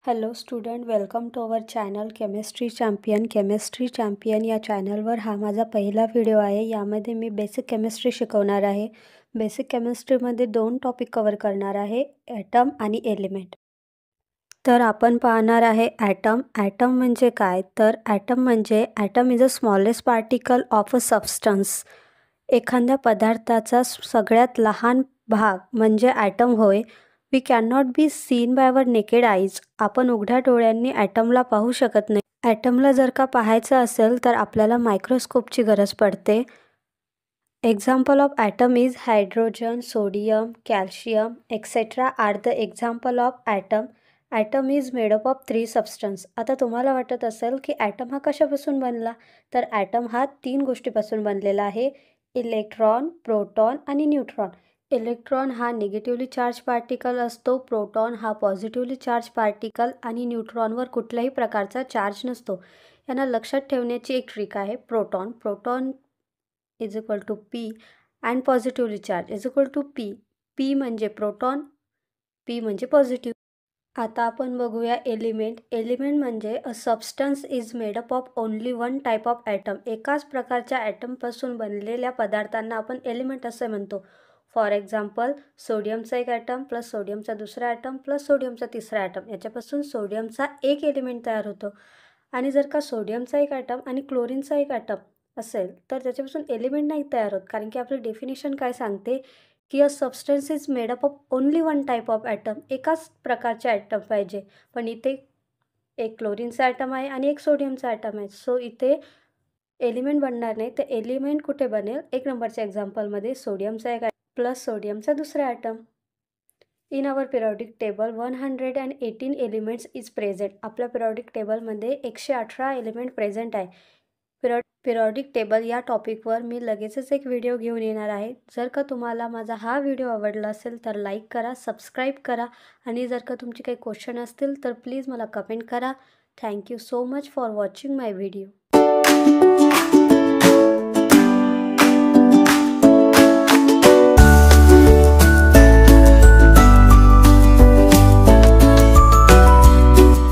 Hello student, welcome to our channel chemistry champion. Chemistry champion या चॅनलवर हा माझा पहिला व्हिडिओ आहे. यामध्ये मी बेसिक केमिस्ट्री शिकवणार आहे. बेसिक केमिस्ट्रीमध्ये 2 टॉपिक कवर करणार आहे, ॲटम आणि एलिमेंट. तर आपण पाहणार आहे ॲटम. ॲटम म्हणजे काय? तर ॲटम म्हणजे atom is a smallest particle of a substance. एखाद्या पदार्थाचा सगळ्यात लहान भाग म्हणजे ॲटम होय. We can not be seen by our naked eyes. आपण उघड्या डोळ्यांनी ॲटमला पाहू शकत नाही. ॲटमला जर का पाहायचं असेल तर आपल्याला मायक्रोस्कोपची गरज पडते. Example of atom is hydrogen, sodium, calcium etcetera are the example of atom. Atom is made up of 3 substance. आता तुम्हाला वाटत असेल की ॲटम हा कशापासून बनला? तर ॲटम हा 3 गोष्टीपासून बनलेला आहे, इलेक्ट्रॉन, प्रोटॉन आणि न्यूट्रॉन. इलेक्ट्रॉन हा निगेटिव्हली चार्ज पार्टिकल असतो, प्रोटॉन हा पॉझिटिव्हली चार्ज पार्टिकल आणि न्यूट्रॉनवर कुठल्याही प्रकारचा चार्ज नसतो. यांना लक्षात ठेवण्याची एक ट्रिक आहे. Proton is equal to P and positively charge is equal to P. P म्हणजे प्रोटॉन, पी म्हणजे पॉझिटिव्ह. आता आपण बघूया एलिमेंट. एलिमेंट म्हणजे a substance is made up of only one type of atom. एकाच प्रकारच्या ॲटमपासून बनलेल्या पदार्थांना आपण एलिमेंट असे म्हणतो. फॉर एक्झाम्पल, सोडियमचा एक ॲटम प्लस सोडियमचा दुसरा ॲटम प्लस सोडियमचा तिसरा ॲटम, याच्यापासून सोडियमचा एक एलिमेंट तयार होतो. आणि जर का सोडियमचा एक ॲटम आणि क्लोरीनचा एक ॲटम असेल तर त्याच्यापासून एलिमेंट नाही तयार होत, कारण की आपलं डेफिनेशन काय सांगते की a substance is made up of only one type of atom. एकाच प्रकारचे ॲटम पाहिजे, पण इथे एक क्लोरीनचा ॲटम आहे आणि एक सोडियमचा ॲटम आहे. सो इथे एलिमेंट बनणार नाही. तर एलिमेंट कुठे बनेल? 1 नंबरच्या एक्झाम्पलमध्ये सोडियमचा एक प्लस सोडियमचा दुसरा atom. In our periodic table 118 elements is present. आपल्या पिरियॉडिक टेबलमध्ये 118 एलिमेंट प्रेझेंट आहे. पिरियॉडिक टेबल या टॉपिकवर मी लगेचच एक व्हिडिओ घेऊन येणार आहे. जर का तुम्हाला माझा हा व्हिडिओ आवडला असेल तर लाईक करा, सबस्क्राईब करा आणि जर का तुमचे काही क्वेश्चन असतील तर प्लीज मला कमेंट करा. Thank you so much for watching my video.